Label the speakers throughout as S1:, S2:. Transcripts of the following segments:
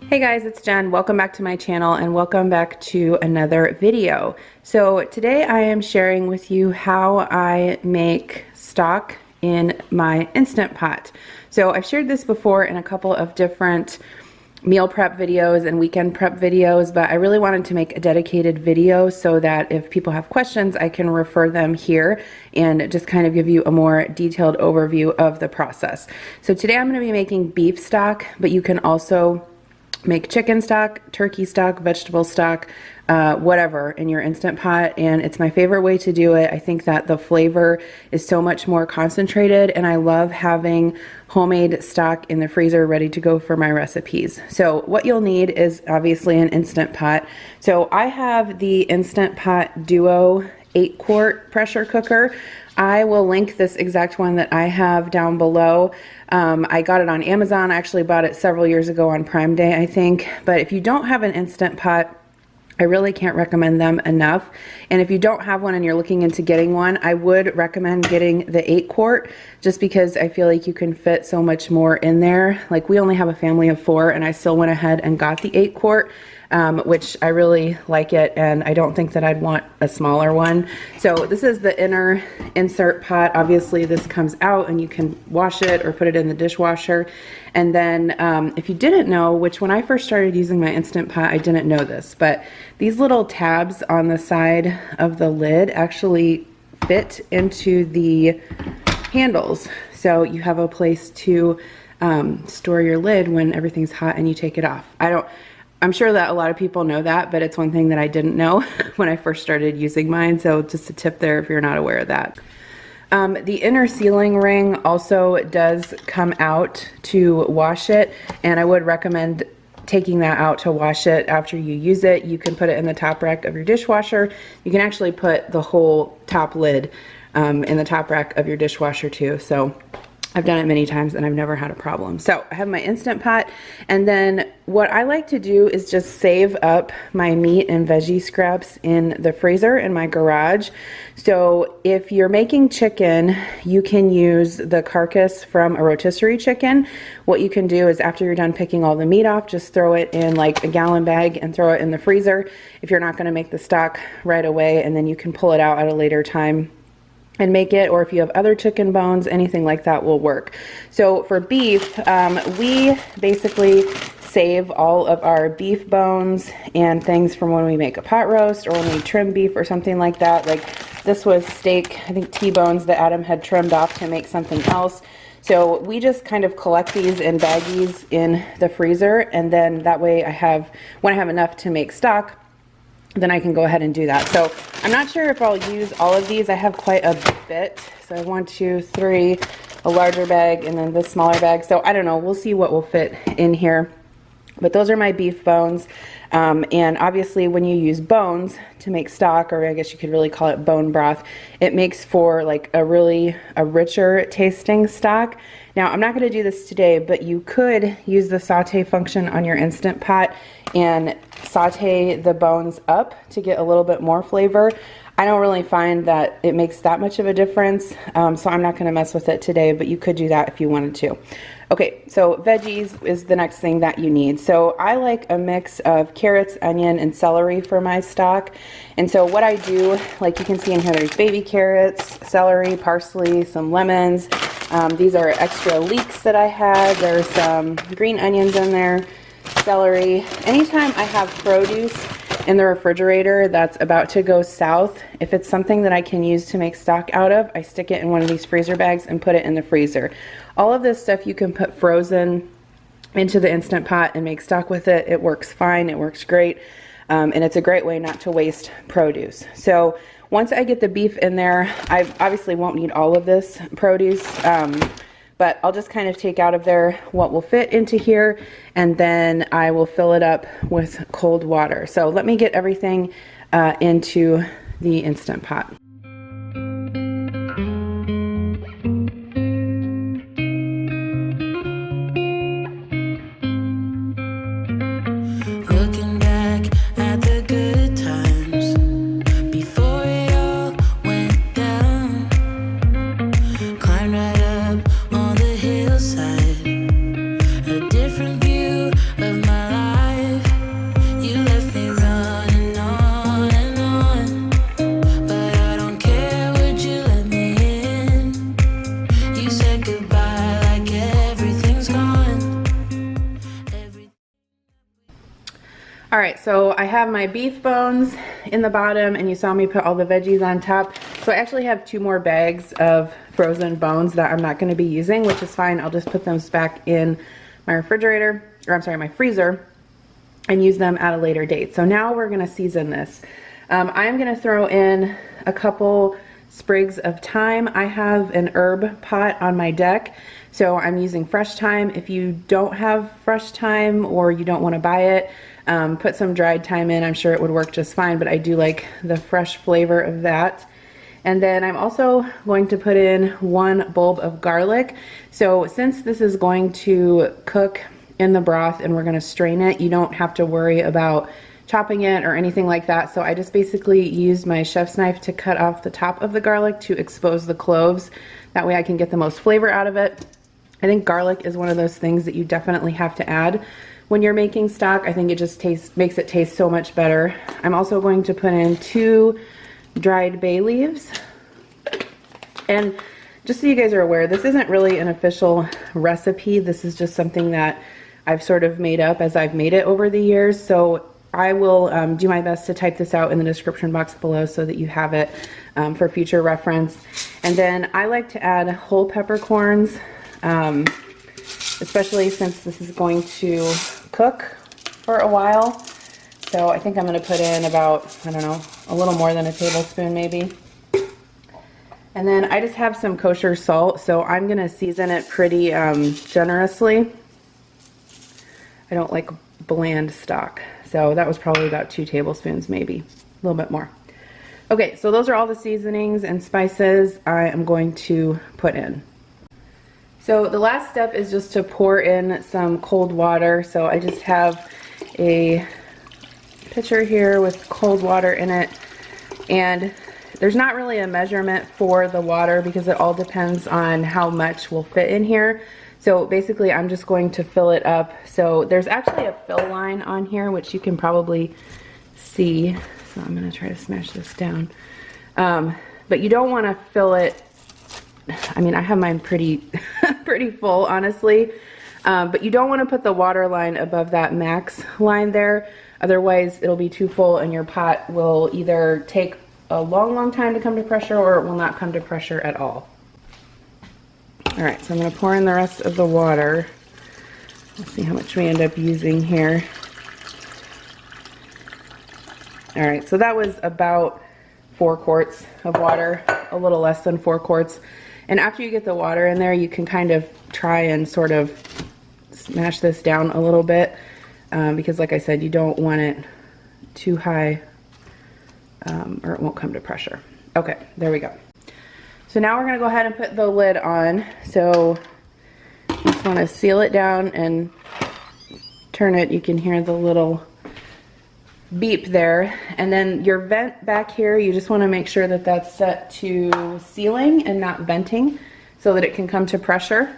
S1: Hey guys, it's Jen. Welcome back to my channel and welcome back to another video. So today I am sharing with you how I make stock in my Instant Pot. So I've shared this before in a couple of different meal prep videos and weekend prep videos, but I really wanted to make a dedicated video so that if people have questions, I can refer them here and just kind of give you a more detailed overview of the process. So today I'm going to be making beef stock, but you can also make chicken stock, turkey stock, vegetable stock, whatever in your Instant Pot, and it's my favorite way to do it. I think that the flavor is so much more concentrated, and I love having homemade stock in the freezer ready to go for my recipes. So what you'll need is obviously an Instant Pot. So I have the Instant Pot Duo 8-quart pressure cooker. I will link this exact one that I have down below. I got it on Amazon. I actually bought it several years ago on Prime Day, I think. But if you don't have an Instant Pot, I really can't recommend them enough. And if you don't have one and you're looking into getting one, I would recommend getting the 8-quart just because I feel like you can fit so much more in there. Like, we only have a family of 4 and I still went ahead and got the 8-quart. Which I really like it, and I don't think that I'd want a smaller one. So this is the inner insert pot. Obviously this comes out and you can wash it or put it in the dishwasher. And then if you didn't know, which when I first started using my Instant Pot I didn't know this, but these little tabs on the side of the lid actually fit into the handles, so you have a place to store your lid when everything's hot and you take it off. I'm sure that a lot of people know that, but it's one thing that I didn't know when I first started using mine, so just a tip there if you're not aware of that. The inner sealing ring also does come out to wash it, and I would recommend taking that out to wash it after you use it. You can put it in the top rack of your dishwasher. You can actually put the whole top lid in the top rack of your dishwasher too. So I've done it many times and I've never had a problem. So I have my Instant Pot, and then what I like to do is just save up my meat and veggie scraps in the freezer in my garage. So if you're making chicken, you can use the carcass from a rotisserie chicken. What you can do is after you're done picking all the meat off, just throw it in like a gallon bag and throw it in the freezer if you're not going to make the stock right away, and then you can pull it out at a later time and make it, or if you have other chicken bones, anything like that will work. So for beef, we basically save all of our beef bones and things from when we make a pot roast or when we trim beef or something like that. Like this was steak, I think T-bones that Adam had trimmed off to make something else. So we just kind of collect these in baggies in the freezer, and then that way when I have enough to make stock, then I can go ahead and do that. So I'm not sure if I'll use all of these. I have quite a bit. So I have 1, 2, 3, a larger bag, and then this smaller bag. So I don't know, we'll see what will fit in here. But those are my beef bones. And obviously when you use bones to make stock, or I guess you could really call it bone broth, it makes for like a richer tasting stock. Now I'm not going to do this today, but you could use the saute function on your Instant Pot and saute the bones up to get a little bit more flavor. I don't really find that it makes that much of a difference, so I'm not going to mess with it today, but you could do that if you wanted to. Okay, so veggies is the next thing that you need. So I like a mix of carrots, onion, and celery for my stock. And so what I do, like you can see in here, there's baby carrots, celery, parsley, some lemons. These are extra leeks that I had. There's some green onions in there, celery. Anytime I have produce in the refrigerator that's about to go south, if it's something that I can use to make stock out of, I stick it in one of these freezer bags and put it in the freezer. All of this stuff you can put frozen into the Instant Pot and make stock with it. It works fine, it works great, and it's a great way not to waste produce. So once I get the beef in there, I obviously won't need all of this produce, but I'll just kind of take out of there what will fit into here, and then I will fill it up with cold water. So let me get everything into the Instant Pot.
S2: Right up on the hillside, a different view of my life.
S1: All right, so I have my beef bones in the bottom, and you saw me put all the veggies on top. So I actually have 2 more bags of frozen bones that I'm not going to be using, which is fine. I'll just put those back in my refrigerator, or I'm sorry, my freezer, and use them at a later date. So now we're going to season this. I'm going to throw in a couple sprigs of thyme. I have an herb pot on my deck, so I'm using fresh thyme. If you don't have fresh thyme or you don't want to buy it, put some dried thyme in. I'm sure it would work just fine, but I do like the fresh flavor of that. And then I'm also going to put in 1 bulb of garlic. So since this is going to cook in the broth and we're going to strain it, you don't have to worry about chopping it or anything like that. So I just basically used my chef's knife to cut off the top of the garlic to expose the cloves. That way I can get the most flavor out of it. I think garlic is one of those things that you definitely have to add when you're making stock. I think it just makes it taste so much better. I'm also going to put in 2 dried bay leaves. And just so you guys are aware, this isn't really an official recipe. This is just something that I've sort of made up as I've made it over the years. So I will do my best to type this out in the description box below so that you have it for future reference. And then I like to add whole peppercorns, especially since this is going to cook for a while. So I think I'm going to put in about, I don't know, a little more than a tablespoon maybe. And then I just have some kosher salt, so I'm going to season it pretty generously. I don't like bland stock. So that was probably about 2 tablespoons, maybe a little bit more. Okay, so those are all the seasonings and spices I am going to put in. So the last step is just to pour in some cold water. So I just have a pitcher here with cold water in it. And there's not really a measurement for the water because it all depends on how much will fit in here. So basically I'm just going to fill it up. So there's actually a fill line on here, which you can probably see. So I'm gonna try to smash this down. But you don't wanna fill it, I mean, I have mine pretty, pretty full, honestly. But you don't wanna put the water line above that max line there. Otherwise it'll be too full and your pot will either take a long, long time to come to pressure or it will not come to pressure at all. All right, so I'm going to pour in the rest of the water. Let's see how much we end up using here. All right, so that was about 4 quarts of water, a little less than 4 quarts. And after you get the water in there, you can kind of try and sort of smash this down a little bit because like I said, you don't want it too high or it won't come to pressure. Okay, there we go. So now we're going to go ahead and put the lid on. So just want to seal it down and turn it. You can hear the little beep there. And then your vent back here, you just want to make sure that that's set to sealing and not venting so that it can come to pressure.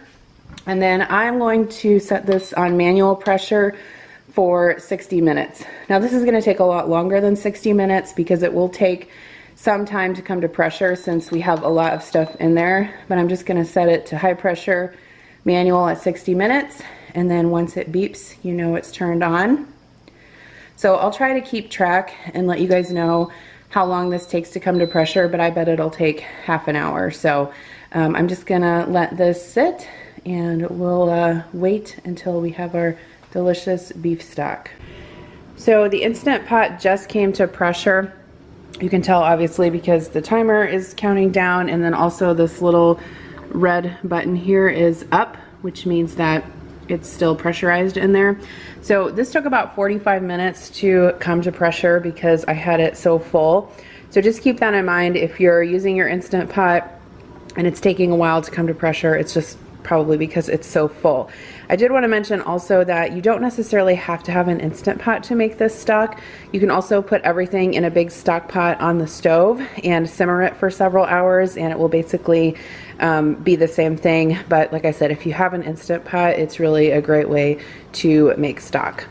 S1: And then I'm going to set this on manual pressure for 60 minutes. Now this is going to take a lot longer than 60 minutes because it will take some time to come to pressure since we have a lot of stuff in there, but I'm just going to set it to high pressure manual at 60 minutes, and then once it beeps, you know it's turned on. So I'll try to keep track and let you guys know how long this takes to come to pressure, but I bet it'll take half an hour. So I'm just gonna let this sit and we'll wait until we have our delicious beef stock. So the Instant Pot just came to pressure. You can tell obviously because the timer is counting down, and then also this little red button here is up, which means that it's still pressurized in there. So this took about 45 minutes to come to pressure because I had it so full. So just keep that in mind if you're using your Instant Pot and it's taking a while to come to pressure. It's just probably because it's so full. I did want to mention also that you don't necessarily have to have an Instant Pot to make this stock. You can also put everything in a big stock pot on the stove and simmer it for several hours, and it will basically be the same thing. But like I said, if you have an Instant Pot, it's really a great way to make stock.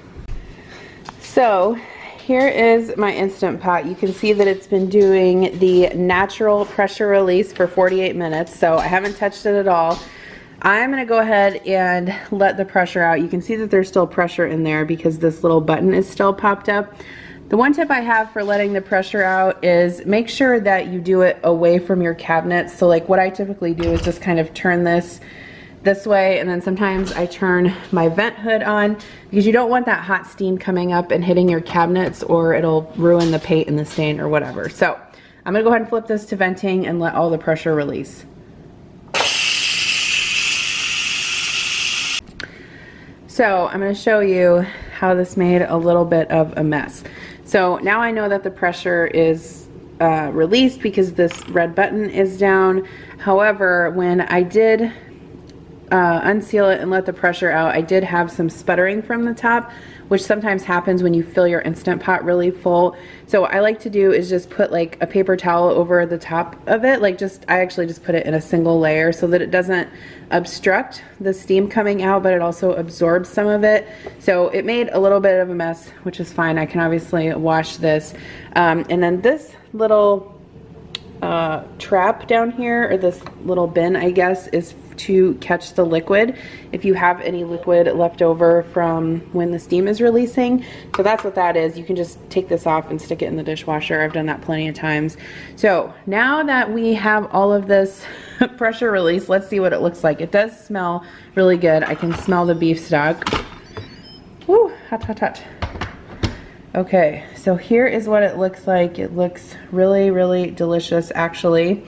S1: So here is my Instant Pot. You can see that it's been doing the natural pressure release for 48 minutes, so I haven't touched it at all. I'm gonna go ahead and let the pressure out. You can see that there's still pressure in there because this little button is still popped up. The one tip I have for letting the pressure out is make sure that you do it away from your cabinets. So like what I typically do is just kind of turn this way, and then sometimes I turn my vent hood on because you don't want that hot steam coming up and hitting your cabinets, or it'll ruin the paint and the stain or whatever. So I'm gonna go ahead and flip this to venting and let all the pressure release. So I'm going to show you how this made a little bit of a mess. So now I know that the pressure is released because this red button is down. However, when I did unseal it and let the pressure out, I did have some sputtering from the top, which sometimes happens when you fill your Instant Pot really full. So what I like to do is just put like a paper towel over the top of it. I actually just put it in a single layer so that it doesn't obstruct the steam coming out, but it also absorbs some of it. So it made a little bit of a mess, which is fine. I can obviously wash this. And then this little trap down here, or this little bin, I guess, is to catch the liquid if you have any liquid left over from when the steam is releasing. So that's what that is. You can just take this off and stick it in the dishwasher. I've done that plenty of times. So now that we have all of this pressure release, let's see what it looks like. It does smell really good. I can smell the beef stock. Woo, hot, hot, hot. Okay, so here is what it looks like. It looks really, really delicious, actually.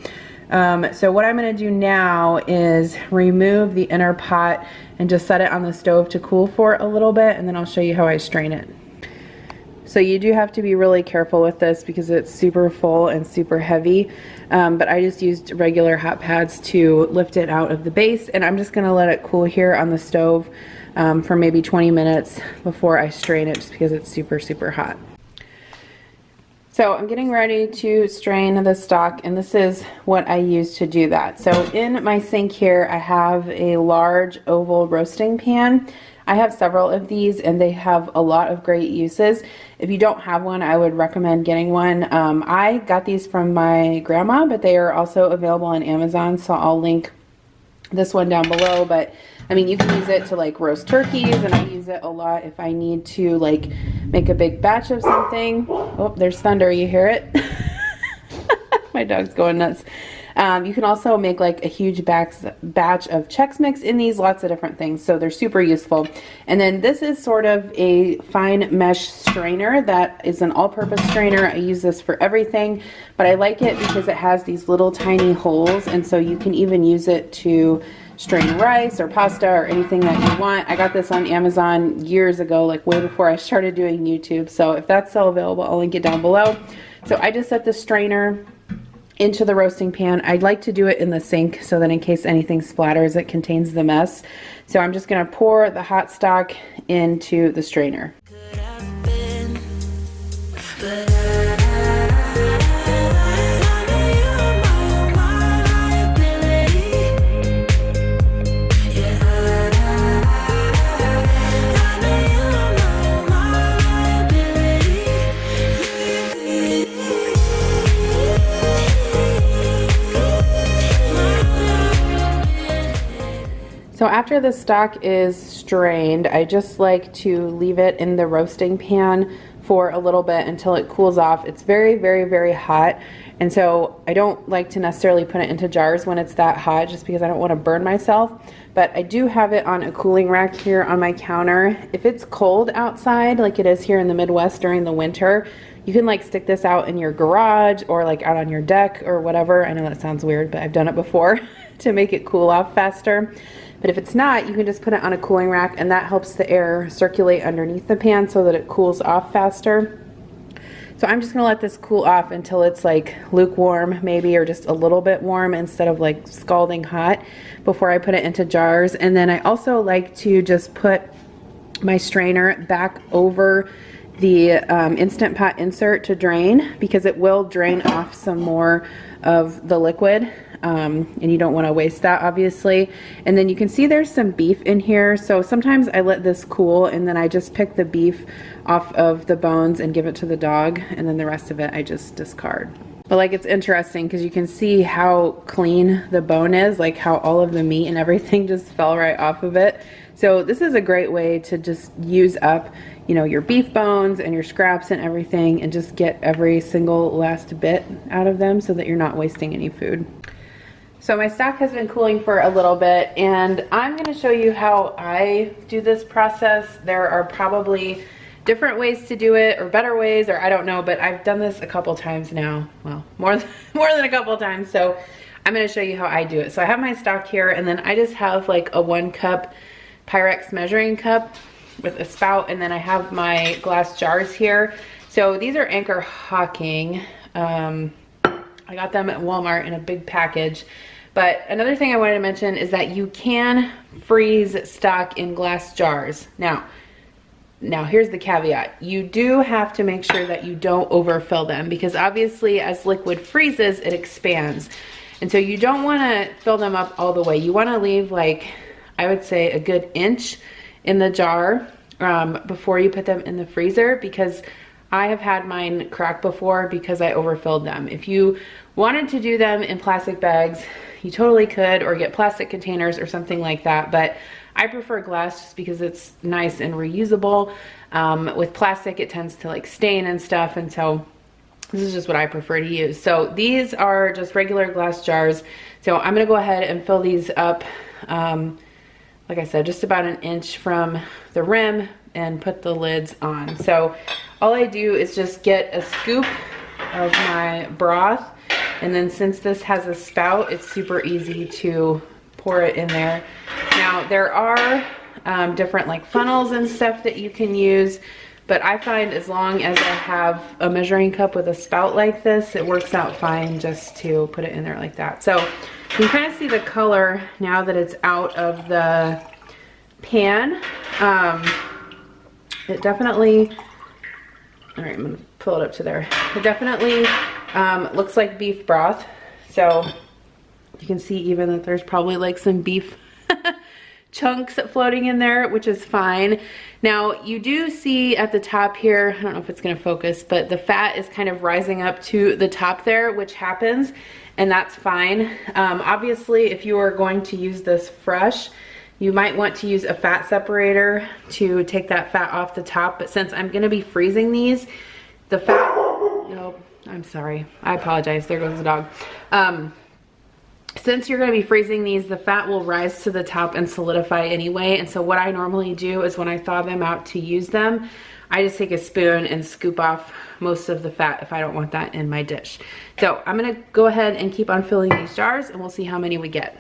S1: So what I'm going to do now is remove the inner pot and just set it on the stove to cool for a little bit, and then I'll show you how I strain it. So you do have to be really careful with this because it's super full and super heavy, but I just used regular hot pads to lift it out of the base, and I'm just going to let it cool here on the stove for maybe 20 minutes before I strain it, just because it's super, super hot. So I'm getting ready to strain the stock, and this is what I use to do that. So in my sink here, I have a large oval roasting pan. I have several of these, and they have a lot of great uses. If you don't have one, I would recommend getting one. I got these from my grandma, but they are also available on Amazon, so I'll link this one down below. But I mean, you can use it to like roast turkeys, and I use it a lot if I need to like make a big batch of something. Oh, there's thunder, you hear it? My dog's going nuts. You can also make like a huge batch of Chex Mix in these, lots of different things, so they're super useful. And then this is sort of a fine mesh strainer that is an all-purpose strainer. I use this for everything, but I like it because it has these little tiny holes, and so you can even use it to strain rice or pasta or anything that you want. I got this on Amazon years ago, like way before I started doing YouTube, so if that's still available, I'll link it down below. So I just set the strainer into the roasting pan. I'd like to do it in the sink so that in case anything splatters, it contains the mess. So I'm just going to pour the hot stock into the strainer. So after the stock is strained, I just like to leave it in the roasting pan for a little bit until it cools off. It's very, very, very hot, and so I don't like to necessarily put it into jars when it's that hot, just because I don't want to burn myself. But I do have it on a cooling rack here on my counter. If it's cold outside, like it is here in the Midwest during the winter, you can like stick this out in your garage or like out on your deck or whatever. I know that sounds weird, but I've done it before to make it cool off faster. But if it's not, you can just put it on a cooling rack, and that helps the air circulate underneath the pan so that it cools off faster. So I'm just gonna let this cool off until it's like lukewarm maybe, or just a little bit warm instead of like scalding hot, before I put it into jars. And then I also like to just put my strainer back over the Instant Pot insert to drain, because it will drain off some more of the liquid. And you don't want to waste that, obviously. And then you can see there's some beef in here, so sometimes I let this cool and then I just pick the beef off of the bones and give it to the dog, and then the rest of it I just discard. But like, it's interesting because you can see how clean the bone is, like how all of the meat and everything just fell right off of it. So this is a great way to just use up, you know, your beef bones and your scraps and everything, and just get every single last bit out of them so that you're not wasting any food. So my stock has been cooling for a little bit, and I'm going to show you how I do this process. There are probably different ways to do it, or better ways, or I don't know, but I've done this a couple times now. Well, more than a couple times. So I'm going to show you how I do it. So I have my stock here, and then I just have like a 1 cup Pyrex measuring cup with a spout, and then I have my glass jars here. So these are Anchor Hocking. I got them at Walmart in a big package. But another thing I wanted to mention is that you can freeze stock in glass jars. Now here's the caveat. You do have to make sure that you don't overfill them, because obviously as liquid freezes, it expands. And so you don't want to fill them up all the way. You want to leave, like, I would say a good inch in the jar before you put them in the freezer, because I have had mine crack before because I overfilled them. If you wanted to do them in plastic bags, you totally could, or get plastic containers or something like that. But I prefer glass just because it's nice and reusable. With plastic, it tends to like stain and stuff. And so this is just what I prefer to use. So these are just regular glass jars. So I'm gonna go ahead and fill these up, like I said, just about an inch from the rim, and put the lids on. So all I do is just get a scoop of my broth, and then since this has a spout, it's super easy to pour it in there. Now there are different like funnels and stuff that you can use, but I find as long as I have a measuring cup with a spout like this, it works out fine just to put it in there like that. So you can kind of see the color now that it's out of the pan. It definitely, all right, I'm gonna pull it up to there. It definitely looks like beef broth. So you can see even that there's probably like some beef chunks floating in there, which is fine. Now you do see at the top here, I don't know if it's gonna focus, but the fat is kind of rising up to the top there, which happens, and that's fine. Obviously, if you are going to use this fresh, you might want to use a fat separator to take that fat off the top, but since I'm gonna be freezing these, the fat, no, I'm sorry, I apologize, there goes the dog. Since you're gonna be freezing these, the fat will rise to the top and solidify anyway, and so what I normally do is when I thaw them out to use them, I just take a spoon and scoop off most of the fat if I don't want that in my dish. So I'm gonna go ahead and keep on filling these jars, and we'll see how many we get.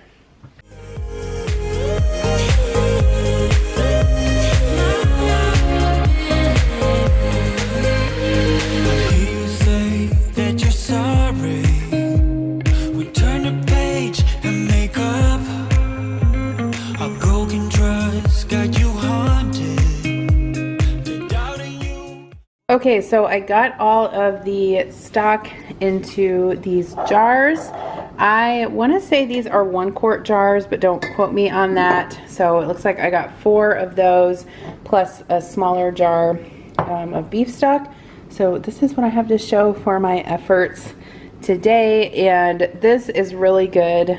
S1: Okay, so I got all of the stock into these jars. I want to say these are 1 quart jars, but don't quote me on that. So it looks like I got 4 of those plus a smaller jar of beef stock. So this is what I have to show for my efforts today, and this is really good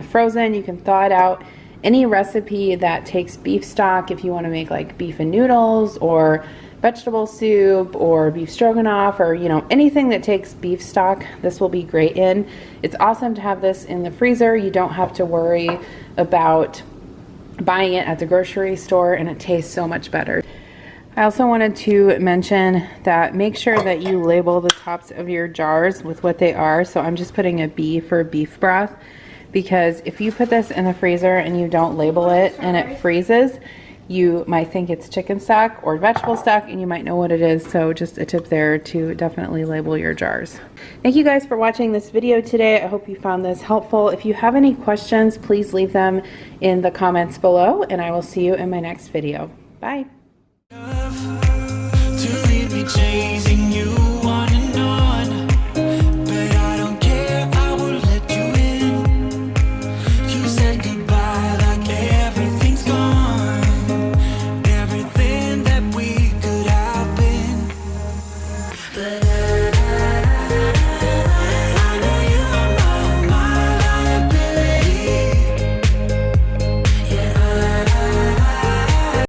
S1: frozen. You can thaw it out. Any recipe that takes beef stock, if you want to make like beef and noodles or vegetable soup or beef stroganoff, or you know, anything that takes beef stock, this will be great in. It's awesome to have this in the freezer. You don't have to worry about buying it at the grocery store, and it tastes so much better. I also wanted to mention that make sure that you label the tops of your jars with what they are. So I'm just putting a B for beef broth, because if you put this in the freezer and you don't label it and it freezes, you might think it's chicken stock or vegetable stock, and you might know what it is. So just a tip there to definitely label your jars. Thank you guys for watching this video today. I hope you found this helpful. If you have any questions, please leave them in the comments below, and I will see you in my next video. Bye.
S2: To leave me chasing you.